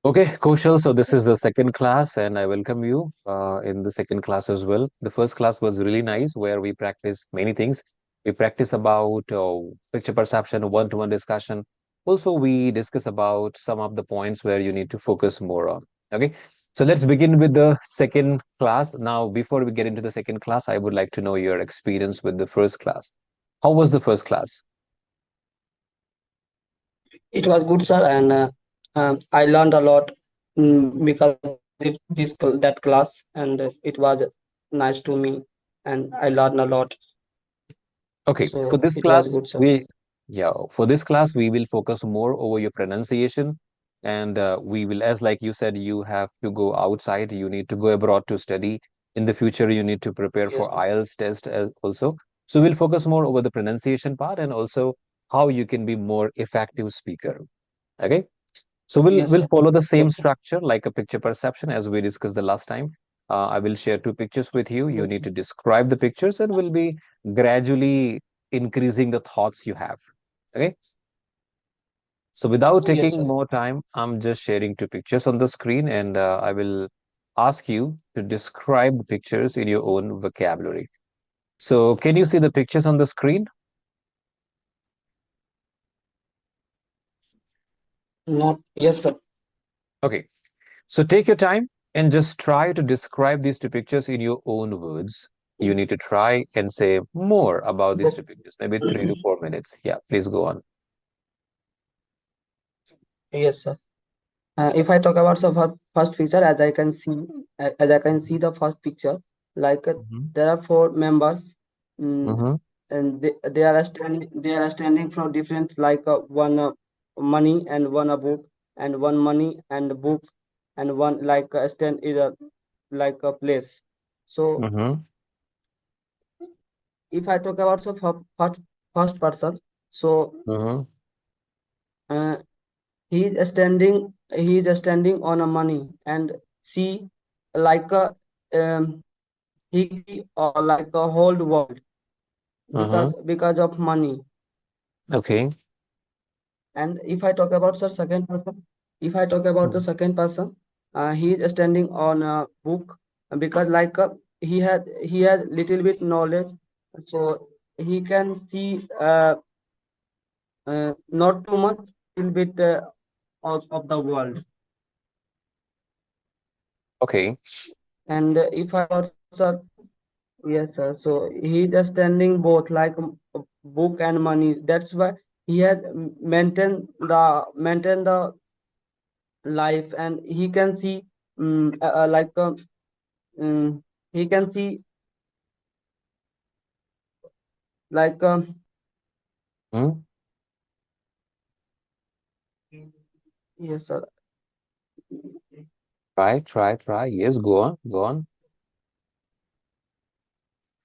Okay, Koshal. So this is the second class, and I welcome you in the second class as well. The first class was really nice, where we practice many things. We practice about picture perception, one-to-one discussion. Also, we discuss about some of the points where you need to focus more on. Okay, so let's begin with the second class. Now, before we get into the second class, I would like to know your experience with the first class. How was the first class? It was good, sir, and I learned a lot because of that class, and it was nice to me, and I learned a lot. Okay, for So this it was class, good, sir. we will focus more over your pronunciation, and we will, as like you said, you have to go outside, you need to go abroad to study. In the future, you need to prepare Yes, for sir. IELTS test as also. So we'll focus more over the pronunciation part and also how you can be more effective speaker. Okay. So we'll Yes, we'll sir. follow the Yes, same sir. structure like a picture perception as we discussed the last time. I will share two pictures with you. You need Okay. to describe the pictures and we'll be gradually increasing the thoughts you have. Okay. So without Yes, taking sir. more time, I'm just sharing two pictures on the screen and I will ask you to describe the pictures in your own vocabulary. So can you see the pictures on the screen? Not yes, sir. Okay. So take your time and just try to describe these two pictures in your own words. You need to try and say more about these two pictures, maybe 3 to 4 minutes. Yeah, please go on. Yes, sir. If I talk about the first picture, as I can see the first picture, like Hmm. there are four members, mm, Hmm. and they are standing from different, like one money and one a book, and one money and a book, and one like stand is a like a place. So Hmm. if I talk about the first person, so Hmm. uh, he is standing on a money and see like a he or like a whole world Hmm. because of money. Okay. And if I talk about the second person, if I talk about the second person, he is standing on a book because like he has little bit knowledge, so he can see not too much, little bit of the world. Okay. And if I also, yes, sir. So he just standing both like a book and money. That's why he has maintain the life, and he can see like um, he can see like Hmm. yes, sir. Try. Yes, go on. Go on.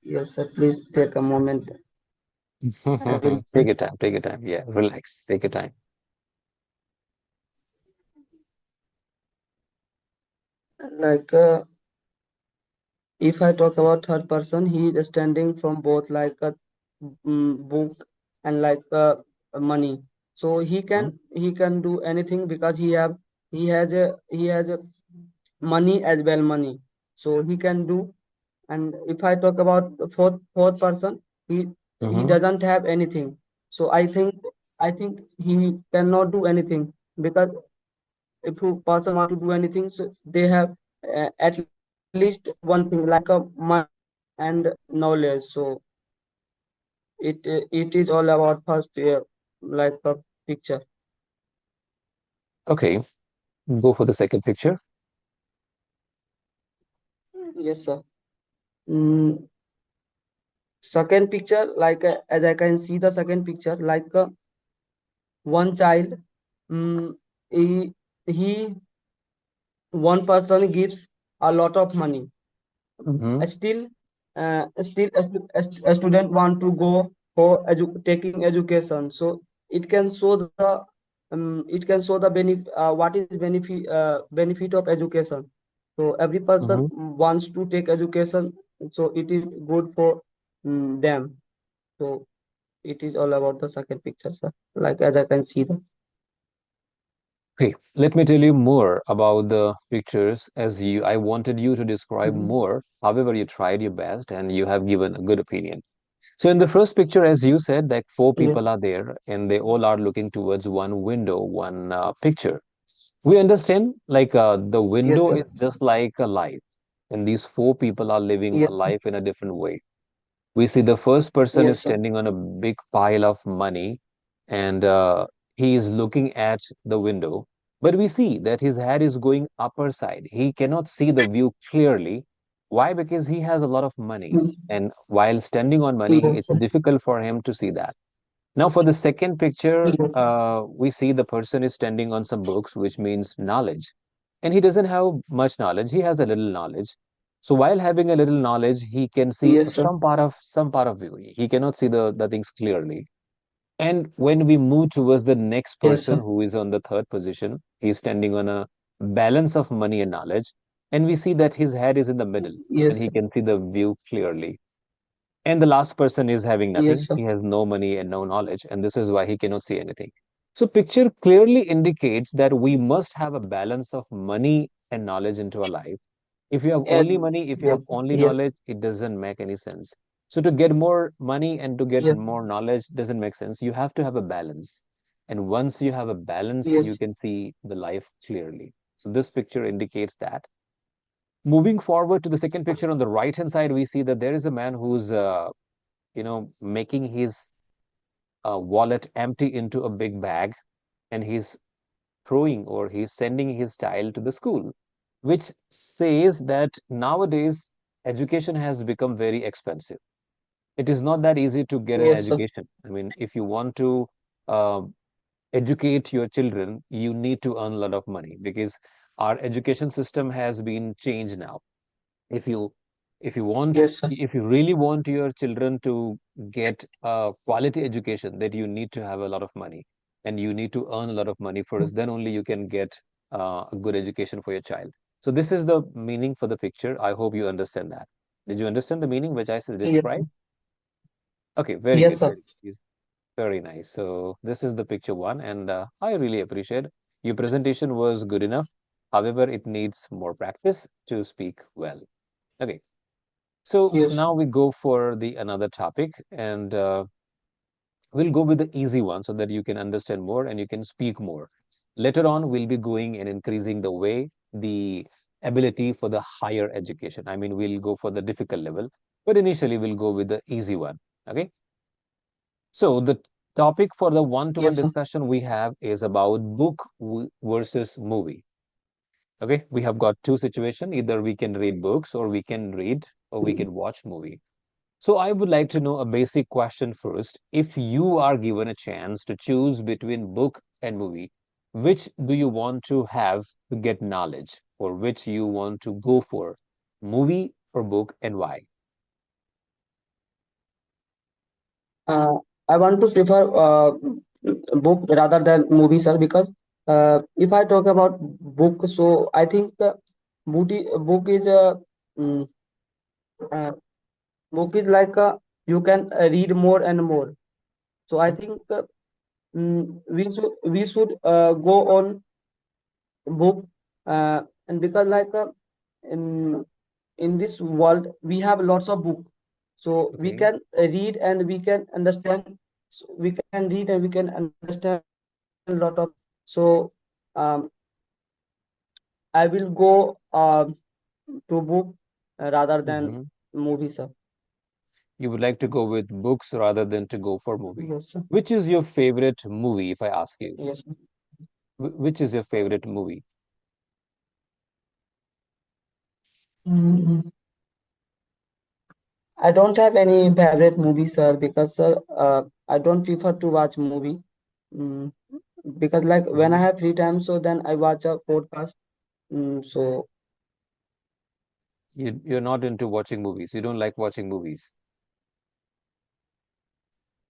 Yes, sir. Please take a moment. I will Take your time. Take your time. Yeah, relax. Take your time. like if I talk about third person, he is standing from both like a book and like money. So Hmm. he can do anything because he has a money as well money. So he can do. And if I talk about the fourth person, he Hmm. doesn't have anything. So I think he cannot do anything because if a person want to do anything, so they have at least one thing like a money and knowledge. So it is all about first like a picture. Okay. Go for the second picture. Yes, sir. mm, Second picture, like as I can see the second picture, like one child, mm, he one person gives a lot of money. Hmm. Still a student want to go for taking education, so it can show the what is benefit of education. So every person Hmm. wants to take education, so it is good for them. So it is all about the second picture, sir, like as I can see that. Okay, let me tell you more about the pictures as I wanted you to describe Mhm. more. However, you tried your best and you have given a good opinion. So in the first picture, as you said, like four Yes, people are there and they all are looking towards one window, one picture. We understand like the yes, window sir. is just like a life, and these four people are living Yes, a life in a different way. We see the first person is yes, sir. standing on a big pile of money and he is looking at the window. But we see that his head is going upper side. He cannot see the view clearly. Why? Because he has a lot of money. Mm. And while standing on money, Yes, it's sir. difficult for him to see that. Now, for the second picture, Yes, we see the person is standing on some books, which means knowledge. And he doesn't have much knowledge. He has a little knowledge. So while having a little knowledge, he can see yes, sir. some part of view. He cannot see the things clearly. And when we move towards the next Yes, person sir. who is on the third position, he's standing on a balance of money and knowledge. And we see that his head is in the middle and Yes, he sir. can see the view clearly. And the last person is having Yes, nothing. sir. He has no money and no knowledge, and this is why he cannot see anything. So, picture clearly indicates that we must have a balance of money and knowledge into our life. If you have Yes, only money, if you have yes, only yes, knowledge, it doesn't make any sense. So, to get more money and to get yes, more knowledge doesn't make sense. You have to have a balance. And once you have a balance, you yes. can see the life clearly. So, this picture indicates that. Moving forward to the second picture on the right hand side, we see that there is a man who's making his wallet empty into a big bag and he's throwing or he's sending his child to the school, which says that nowadays education has become very expensive. It is not that easy to get an Yes, sir. education. I mean, if you want to uh, educate your children, you need to earn a lot of money because our education system has been changed now. if you if you want Yes, sir. if you really want your children to get a quality education, that you need to have a lot of money and you need to earn a lot of money first, then only you can get a good education for your child. So this is the meaning for the picture. I hope you understand that. Did you understand the meaning which I Yes, described? Okay, very yes, good, sir. very good. Very nice. So this is the picture one, and I really appreciate your presentation was good enough. However, it needs more practice to speak well. Okay. So Yes, now we go for the another topic, and we'll go with the easy one so that you can understand more and you can speak more. Later on, we'll be going and increasing the ability for the higher education. I mean, we'll go for the difficult level, but initially we'll go with the easy one. Okay. So the topic for the one-to-one yes, sir. discussion we have is about book versus movie. Okay, we have got two situations. Either we can read books or we can read or we can watch movie. So I would like to know a basic question first. If you are given a chance to choose between book and movie, which do you want to have to get knowledge, or which you want to go for, movie or book, and why? Uh, I want to prefer book rather than movie, sir, because if I talk about book, so I think book is mm, uh, book is like you can read more and more. So I think we should go on book, and because like in in this world we have lots of book, so we Okay. can read and we can understand, so we can read and we can understand lot of things. So um, I will go to book rather than Hmm. movie, sir. You would like to go with books rather than to go for movie. Yes, sir. Which is your favorite movie, if I ask you? Yes. Which is your favorite movie? Mm, I don't have any favorite movie, sir, because I don't prefer to watch movie. Mm, because like when I Hmm. have free time, so then I watch a podcast. So You're not into watching movies. You don't like watching movies.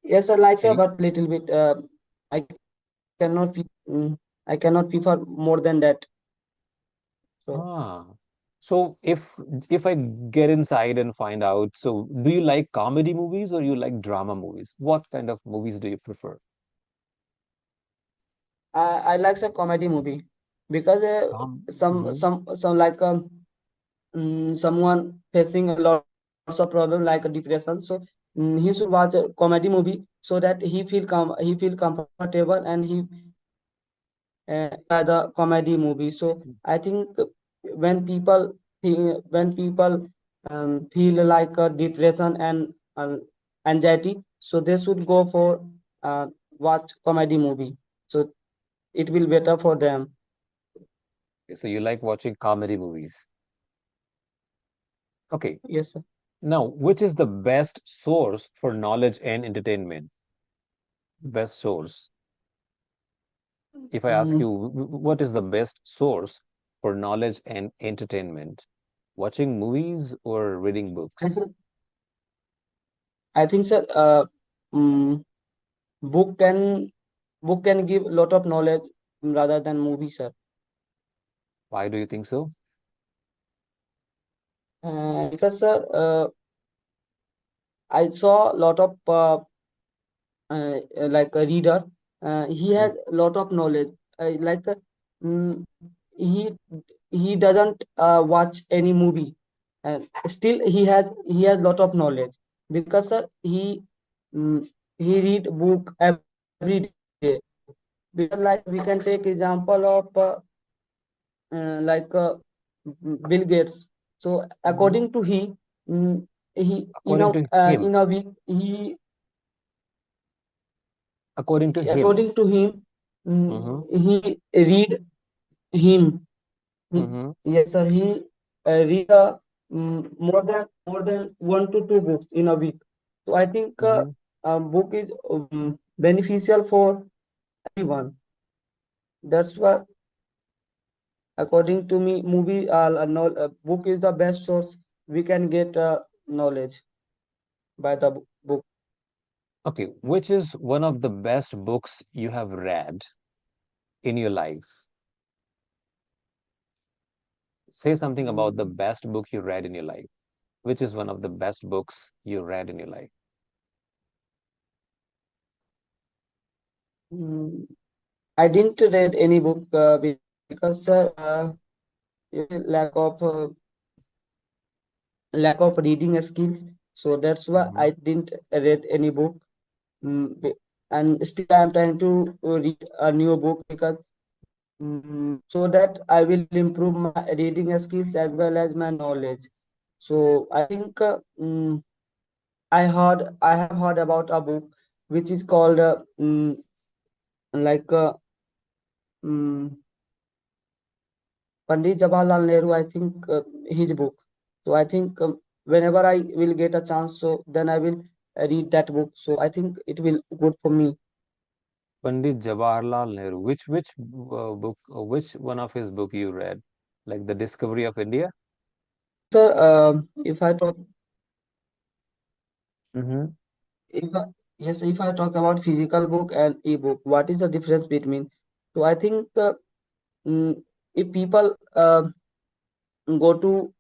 yes, I like, Can sir, you? but little bit. I cannot prefer more than that. So Ah, so if I get inside and find out, so do you like comedy movies or you like drama movies? What kind of movies do you prefer? I like a comedy movie. because Mhm. some like someone facing a lots of problem like a depression, so he should watch a comedy movie so that he feel comfortable and he by the comedy movie. So I think when people feel like depression and anxiety, so they should go for uh, watch comedy movie, so it will better for them. So you like watching comedy movies. Okay. Yes, sir. Now, which is the best source for knowledge and entertainment? Best source. If I ask Mm, you, what is the best source for knowledge and entertainment? Watching movies or reading I books? think I think sir, mm, book can book can give lot of knowledge rather than movie, sir. Why do you think so? Because sir, I saw a lot of like a reader. He Mm. has a lot of knowledge. Like mm, he he doesn't watch any movie, and still he has lot of knowledge because sir mm, he read book every day. Because like we can take example of like Bill Gates. So Mhm. according to mm, he According to him, in a week he according to him. according to him Mm-hmm. he read him he, Mm-hmm. yes sir, he read more than 1 to 2 books in a week. So I think Mm-hmm. book is beneficial for everyone. That's why according to me movie book is the best source we can get knowledge by the book. Okay, which is one of the best books you have read in your life? Say something about the Mm, best book you read in your life. Which is one of the best books you read in your life? mm, I didn't read any book because lack of reading skills. So that's why Mm-hmm. I didn't read any book. And still I am trying to read a new book because so that I will improve my reading skills as well as my knowledge. So I think I have heard about a book which is called like mm, Pandit Jawaharlal Nehru. I think his book. So I think whenever I will get a chance, so then I will read that book. So I think it will good for me. Pandit Jawaharlal Nehru. Which book, which one of his book you read? Like The Discovery of India? Sir, if I talk Mm-hmm. if I, yes, if I talk about physical book and e-book, what is the difference between? So I think mm, if people go to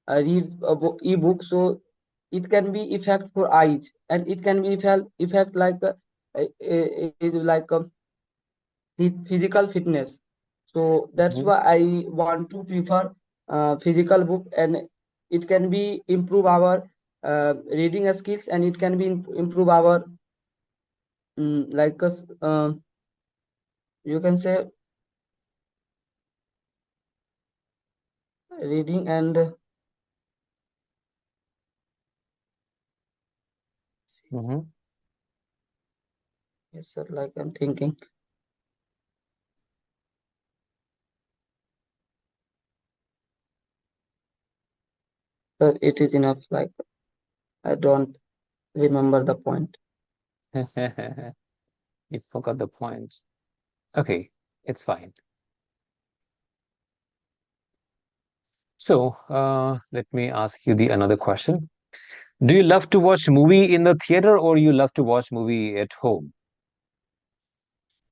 read a book, e-book, so it can be effect for eyes and it can be effect like like physical fitness. So that's Mm-hmm. why I want to prefer physical book, and it can be improve our reading skills, and it can be improve our like you can say reading and Mm-hmm. yes sir, like I'm thinking, but it is enough, like I don't remember the point. You forgot the point. Okay, it's fine. So, let me ask you the another question. Do you love to watch movie in the theater or you love to watch movie at home?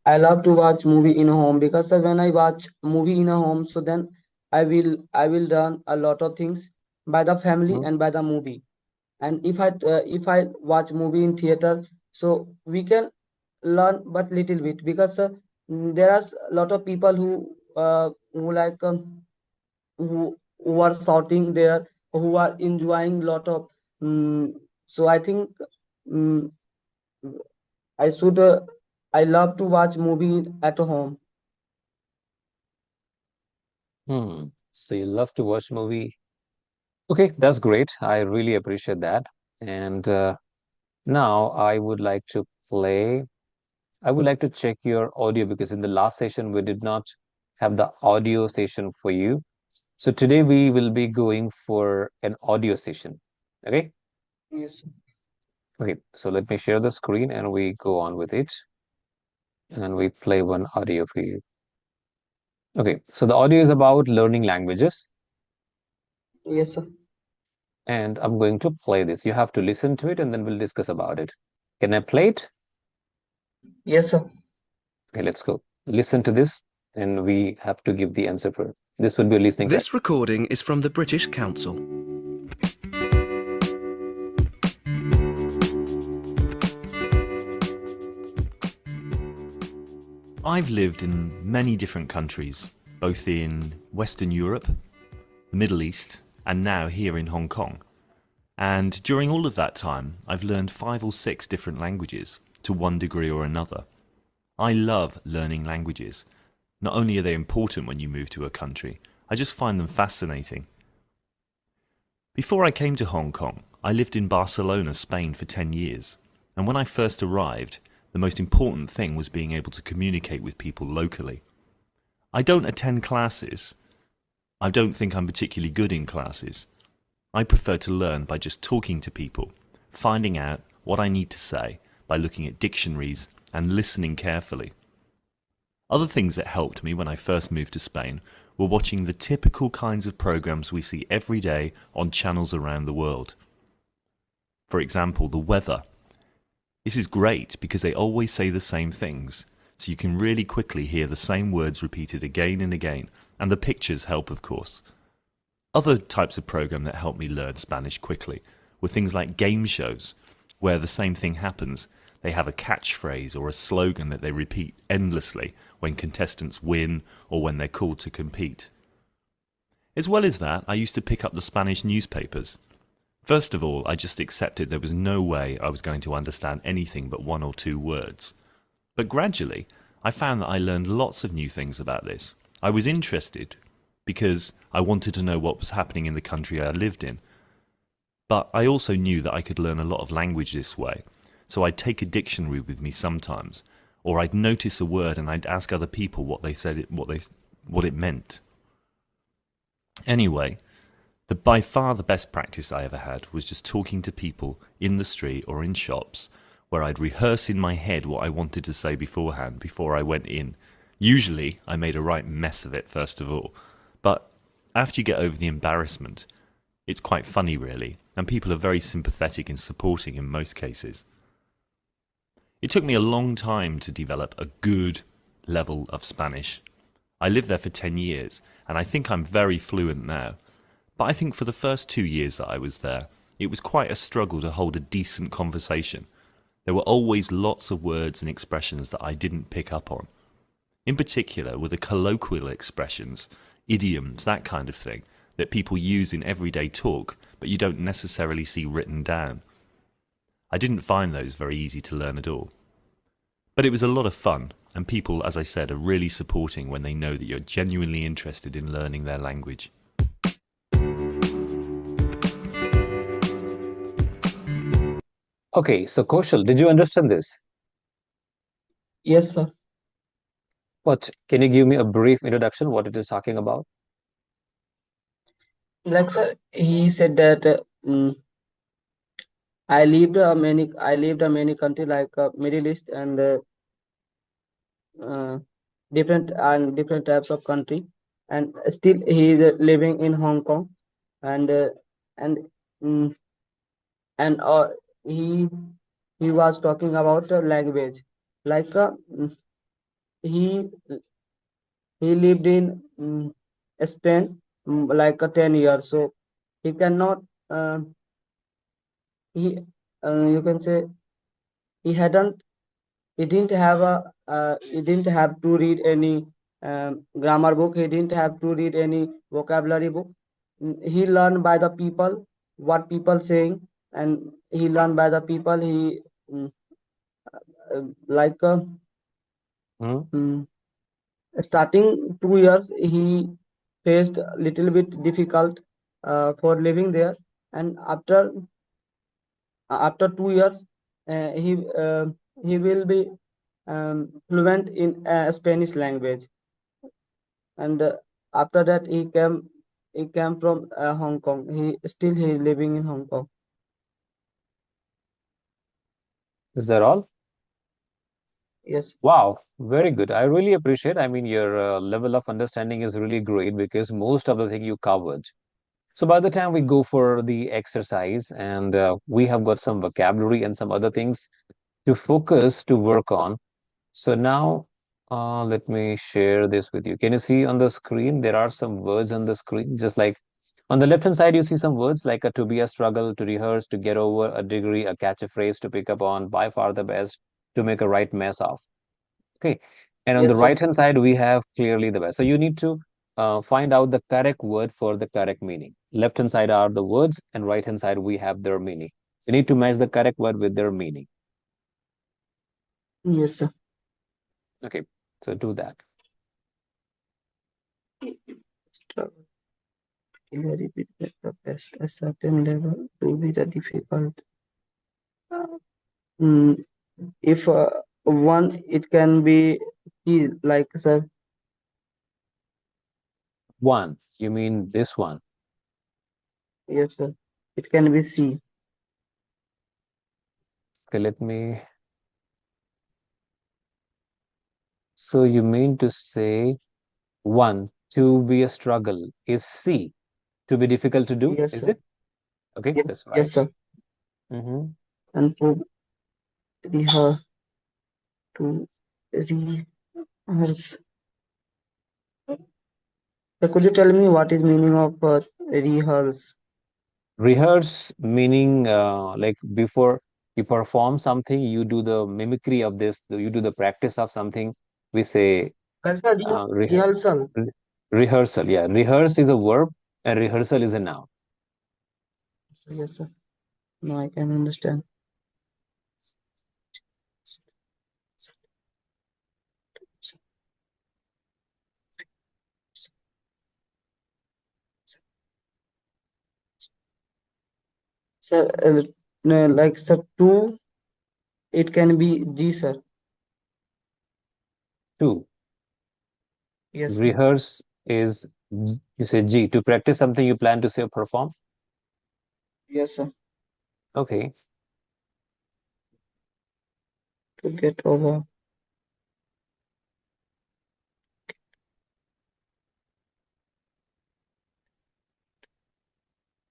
I love to watch movie in a home because when I watch movie in a home, so then I will learn a lot of things by the family Mhm. and by the movie. And if I watch movie in theater, so we can learn but little bit because there are a lot of people who like who are shouting there, who are enjoying lot of. So I think um, I should I love to watch movie at home. Hmm. So you love to watch movie. Okay, that's great. I really appreciate that. And now I would like to check your audio because in the last session we did not have the audio session for you. So today we will be going for an audio session. Okay? Yes. Okay, so let me share the screen and we go on with it and we play one audio for you. Okay, so the audio is about learning languages Yes, sir. and I'm going to play this. You have to listen to it and then we'll discuss about it. Can I play it? Yes, sir. Okay, let's go. Listen to this and we have to give the answer for this would be a listening practice. This recording is from the British Council. I've lived in many different countries, both in Western Europe, the Middle East, and now here in Hong Kong. And during all of that time, I've learned 5 or 6 different languages, to one degree or another. I love learning languages. Not only are they important when you move to a country, I just find them fascinating. Before I came to Hong Kong, I lived in Barcelona, Spain for 10 years. And when I first arrived, the most important thing was being able to communicate with people locally. I don't attend classes. I don't think I'm particularly good in classes. I prefer to learn by just talking to people, finding out what I need to say by looking at dictionaries and listening carefully. Other things that helped me when I first moved to Spain were watching the typical kinds of programs we see every day on channels around the world. For example, the weather. This is great because they always say the same things, so you can really quickly hear the same words repeated again and again, and the pictures help, of course. Other types of program that helped me learn Spanish quickly were things like game shows, where the same thing happens. They have a catchphrase or a slogan that they repeat endlessly when contestants win or when they're called to compete. As well as that, I used to pick up the Spanish newspapers. First of all, I just accepted there was no way I was going to understand anything but 1 or 2 words. But gradually, I found that I learned lots of new things about this. I was interested because I wanted to know what was happening in the country I lived in. But I also knew that I could learn a lot of language this way. So I'd take a dictionary with me sometimes, or I'd notice a word and I'd ask other people what they said, what it meant. Anyway, by far the best practice I ever had was just talking to people in the street or in shops where I'd rehearse in my head what I wanted to say beforehand before I went in. Usually I made a right mess of it first of all, but after you get over the embarrassment, it's quite funny really, and people are very sympathetic and supporting in most cases. It took me a long time to develop a good level of Spanish. I lived there for 10 years, and I think I'm very fluent now. But I think for the first 2 years that I was there, it was quite a struggle to hold a decent conversation. There were always lots of words and expressions that I didn't pick up on. In particular were the colloquial expressions, idioms, that kind of thing, that people use in everyday talk, but you don't necessarily see written down. I didn't find those very easy to learn at all. But it was a lot of fun, and people, as I said, are really supporting when they know that you're genuinely interested in learning their language. Okay, so Koshal, did you understand this? Yes, sir. What can you give me a brief introduction what it is talking about? Like sir, he said that I lived a many country like Middle East and uh, different types of country, and still he is living in Hong Kong, and and mm, and he he was talking about language, like he he lived in Spain like 10 years, so he cannot uh, he you can say he hadn't he didn't have a he didn't have to read any grammar book. He didn't have to read any vocabulary book. He learned by the people, what people saying, and he learned by the people. He mm, like Hmm? mm, starting 2 years, he faced a little bit difficult for living there, and after 2 years, he will be fluent in Spanish language, and after that he came from Hong Kong. He living in Hong Kong. Is that all? Yes, Wow, very good. I really appreciate. I mean, your level of understanding is really great because most of the thing you covered. So by the time we go for the exercise and we have got some vocabulary and some other things to focus to work on. So now let me share this with you. Can you see on the screen? There are some words on the screen, just like on the left hand side, you see some words like a to be, a struggle, to rehearse, to get over, a degree, a catch a phrase, to pick up on, by far the best, to make a right mess of. Okay. And on the yes, sir. right hand side, we have clearly the best. So you need to find out the correct word for the correct meaning. Left hand side are the words, and right hand side, we have their meaning. You need to match the correct word with their meaning. Yes, sir. Okay. So do that. Struggle, very bit at the best, a certain level to be the difficult. Mm, if one, it can be key, like, sir. One. You mean this one. Yes, sir. It can be C. Okay, let me. So you mean to say one, to be a struggle is C, to be difficult to do, Yes, is sir. it? Okay, Yes, that's yes, right. sir. Mm-hmm. And rehearse, to rehearse. So could you tell me what is meaning of rehearse? Rehearse meaning like before you perform something, you do the mimicry of this, you do the practice of something. We say That's a rehearsal. re- rehearsal. Yeah, rehearse is a verb and rehearsal is a noun. So, yes, sir. No, I can understand. Sir, no, like, sir, two, it can be G, sir. Two, Yes, sir. rehearse is you say G, to practice something you plan to say or perform. Yes, sir. Okay. To get over.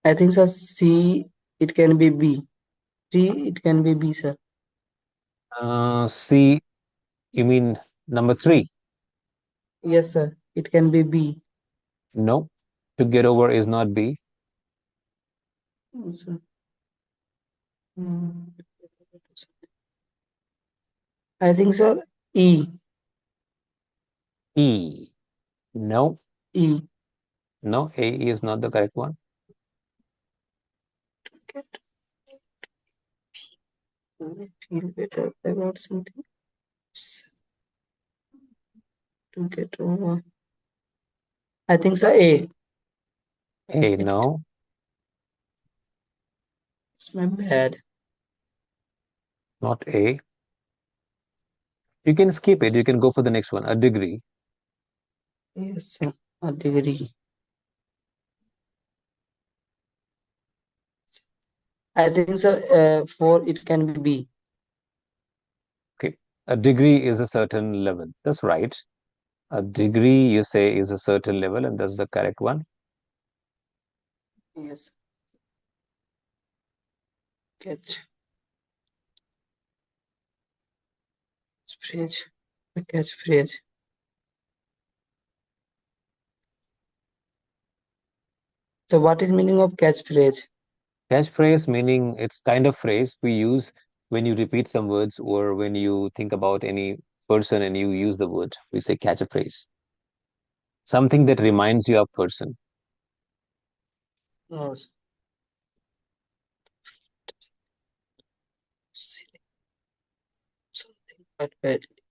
I think, sir, C, it can be B. D, it can be B, sir. C, you mean number three? Yes, sir. It can be B. No, to get over is not B. Yes, sir. Mm, I think, sir, E. E. No, E. no, A is not the correct one. Get feel better about something. To get over. I think, sir, A. A, no, It's my bad. not A. You can skip it. You can go for the next one. A degree. Yes, sir. A degree. I think, sir, for it can be B. Okay. A degree is a certain level. That's right. A degree, you say, is a certain level, and that's the correct one. Yes. Catch. Phrase. The catchphrase. So what is meaning of catchphrase? Catchphrase meaning it's kind of phrase we use when you repeat some words or when you think about any person and you use the word. We say catch a phrase. Something that reminds you of person. No, something but badly.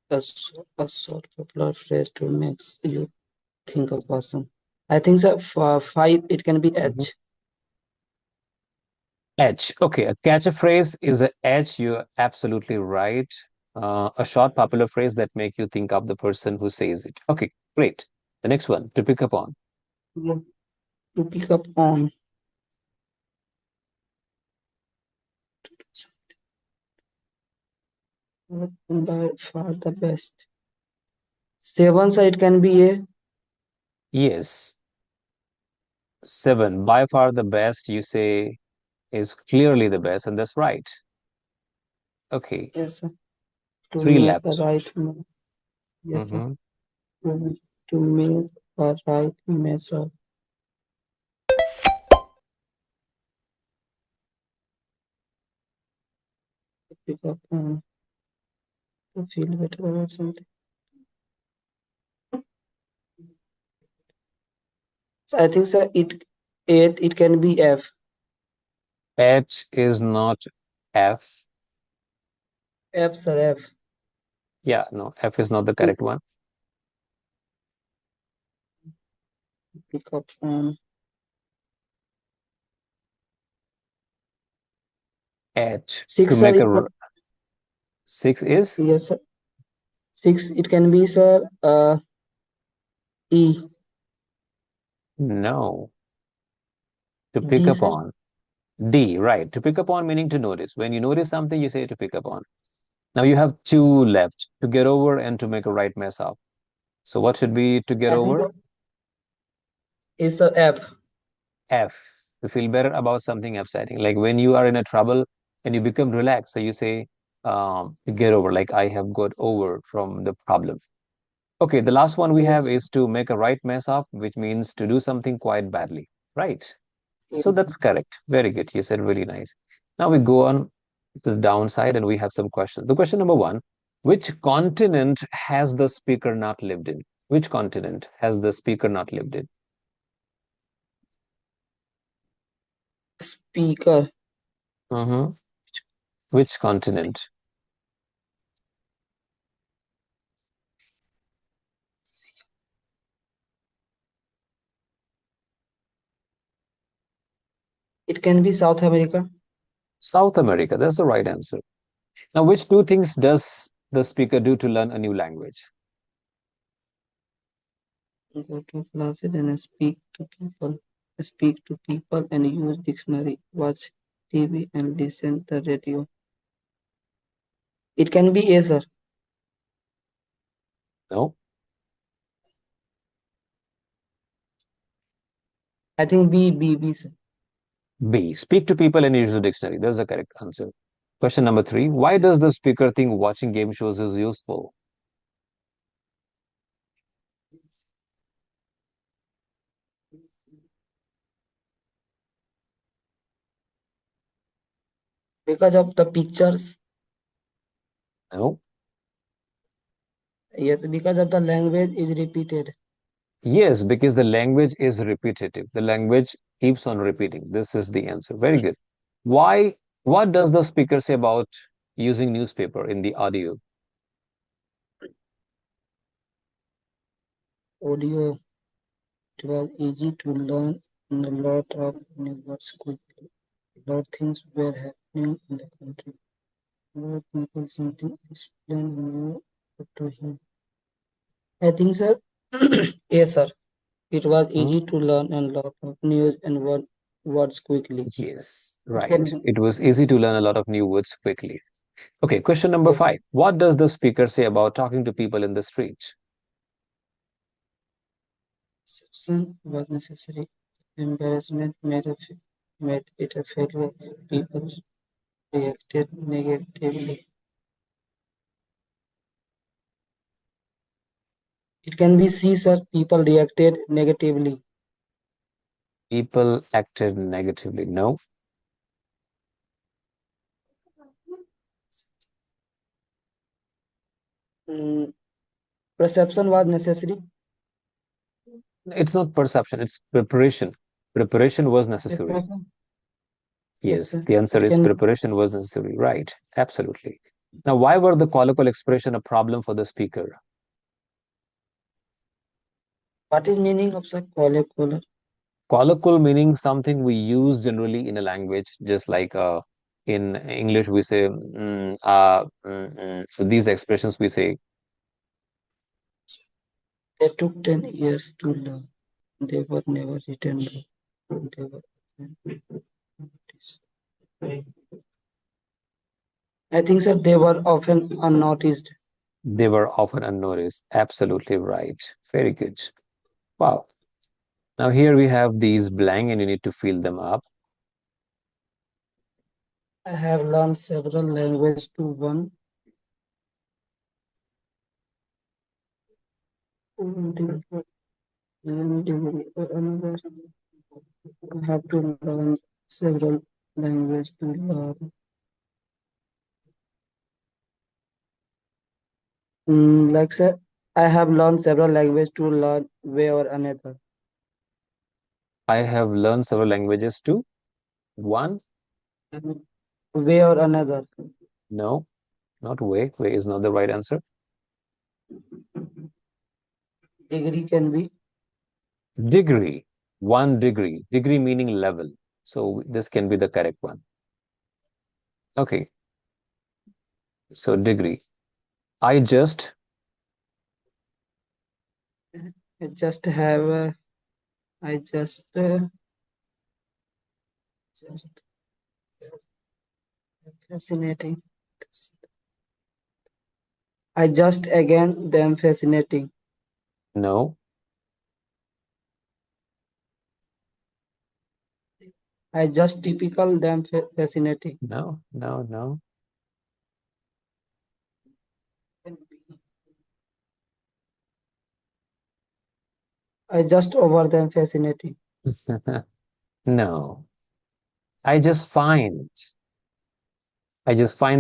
A short popular phrase to makes you think of person. I think so for 5 it can be Mhm. H. Edge. Okay, a catch a phrase is a edge. You're absolutely right. A short popular phrase that make you think of the person who says it. Okay, great. The next one to pick up on. To pick up on. By far the best. 7 so it can be a Yes, 7. By far the best, you say, is clearly the best, and that's right. Okay, yes sir. To 3 make a left. right move. Yes sir. Hmm. To make a right measure. To pick up on. To feel better about something. So I think so it can be F. H is not F. F sir F. Yeah, no, F is not the To correct one. pick up on. H to 6 sir make it a can, 6 is yes sir. 6 it can be sir E. no. To pick D up sir. on. D, right. To pick up on meaning to notice. When you notice something, you say to pick up on. Now you have 2 left, to get over and to make a right mess up. So what should be to get I think over? it's a F. F, to feel better about something upsetting. Like when you are in a trouble and you become relaxed, so you say to get over, like I have got over from the problem. Okay, the last one we have Yes. is to make a right mess of, which means to do something quite badly, right? So Yes. that's correct. Very good. You said really nice. Now we go on to the downside and we have some questions. The question number 1, which continent has the speaker not lived in? Which continent has the speaker not lived in? Speaker. Mm-hmm. Which continent? It can be South America. South America. That's the right answer. Now, which 2 things does the speaker do to learn a new language? Go to classes and speak to people. Speak to people and use dictionary. Watch TV and listen the radio. It can be A sir. No. I think B sir. B. Speak to people and use the dictionary. That's the correct answer. Question number 3. Why Yes. does the speaker think watching game shows is useful? Because of the pictures. No. Yes, because of the language is repeated. Yes, because the language is repetitive. The language keeps on repeating. This is the answer. Very good. Why? What does the speaker say about using newspaper in the audio? Audio. It was easy to learn and a lot of new words quickly. A lot of things were happening in the country. More people something explain new to him. I think sir. Yes sir. It was Hmm? easy to learn and lot of news and words quickly. Yes, It right. can It was easy to learn a lot of new words quickly. Okay, question number yes. 5. What does the speaker say about talking to people in the street? Exception was necessary. Embarrassment made it a failure. People reacted negatively. It can be C sir. People reacted negatively. People acted negatively. No. Mm, Perception was necessary. It's not perception, it's preparation. Preparation was necessary. Preparation. Yes, Yes, sir. the answer It is can. preparation was necessary. Right. Absolutely. Now, why were the colloquial expression a problem for the speaker? What is meaning of the colloquial? Colloquial meaning something we use generally in a language, just like in English we say, So these expressions we say, They took 10 years to learn. They were never written down. They were. I think, sir, they were often unnoticed. they were often unnoticed. Absolutely right. Very good. Wow. Now here we have these blank and you need to fill them up. I have learned several languages to one. I have to learn several languages to learn. Like sir, I have learned several languages to learn way or another. I have learned several languages too. One, Way or another. no, not way. Way is not the right answer. Degree can be. Degree, 1 degree. Degree meaning level. So this can be the correct one. Okay, so degree. I just I just have. I just fascinating. I just again them fascinating. no, I just typical them fascinating. no. I just over them fascinating. No. I just find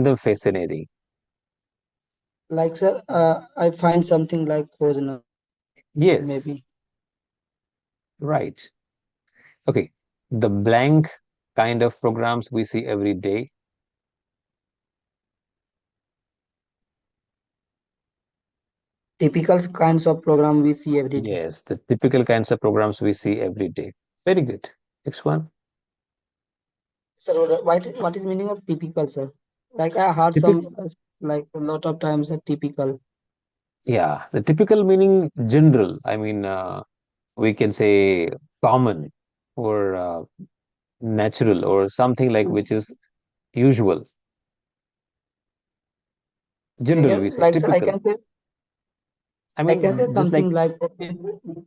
them fascinating. Like sir, I find something like original Yes, maybe. right. Okay. The blank kind of programs we see every day. Typical kinds of program we see every day. Yes, the typical kinds of programs we see every day. Very good. Next one. Sir, what is meaning of typical, sir? Like I heard Typical, some like a lot of times a typical. yeah, the typical meaning general. I mean, we can say common or natural or something like which is usual. General, we say Like sir, typical. I I can say mean, just like something like little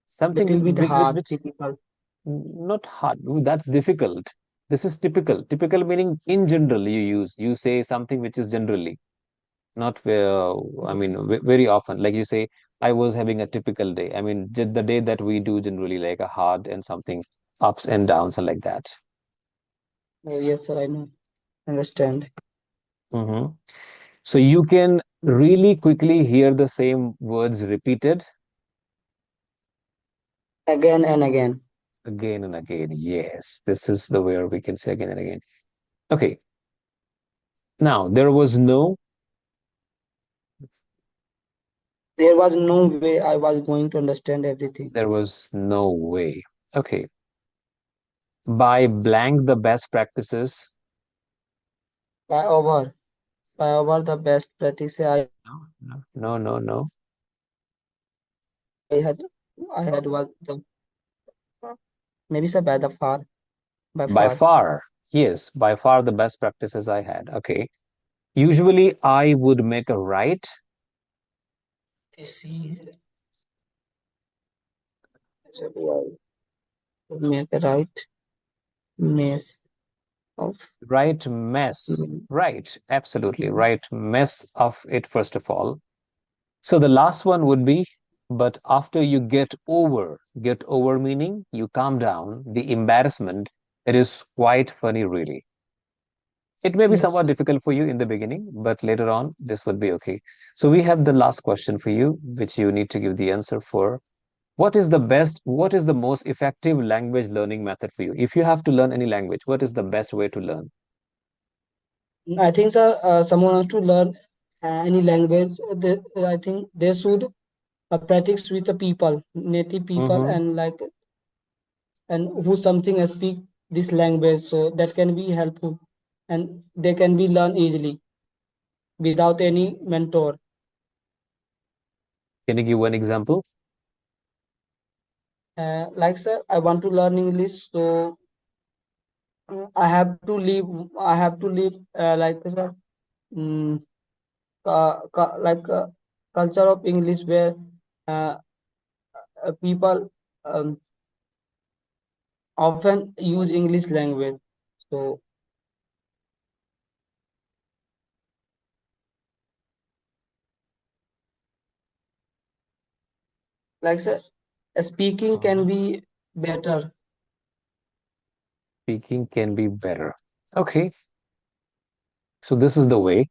something bit hard which typical. not hard. That's difficult. This is typical. Typical meaning in general you use. You say something which is generally, not I mean, very often. Like you say, I was having a typical day. I mean, the day that we do generally like a hard and something ups and downs and like that. Oh, yes, sir, I know. Understand. hmm So you can really quickly hear the same words repeated Again and again. again and again. Yes, this is the where we can say again and again. Okay. Now, There was no way I was going to understand everything. there was no way. Okay. By blank the best practices. By over, by over the best practice No. I had, I had was the maybe sir by the far, by By far. far, yes, by far the best practices I had. Okay. Usually I would make a right. This is make a right mess of. Right mess. Right. Absolutely. Right mess of it, first of all. So the last one would be, but after you get over meaning you calm down, the embarrassment, it is quite funny, really. It may be Yes, somewhat sir. difficult for you in the beginning, but later on, this would be okay. So we have the last question for you, which you need to give the answer for. What is the most effective language learning method for you? If you have to learn any language, what is the best way to learn? I think, sir, someone wants to learn any language. I think they should practice with the people, native people, Mm-hmm. and like and who something speak this language, so that can be helpful, and they can be learn easily without any mentor. Can you give one example? Like, sir, I want to learn English, so I have to leave. I have to leave. Like, sir, um, like culture of English where uh, people um, often use English language. So, like, sir, speaking can Mhm. be better. Speaking can be better. Okay, so this is the way.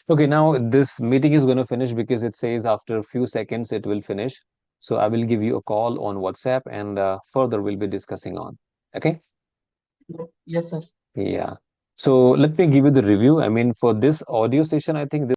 Okay, now this meeting is going to finish because it says after a few seconds it will finish. So I will give you a call on WhatsApp and further we'll be discussing on. Okay? Yes, sir. Yeah. So let me give you the review. I mean, for this audio session, I think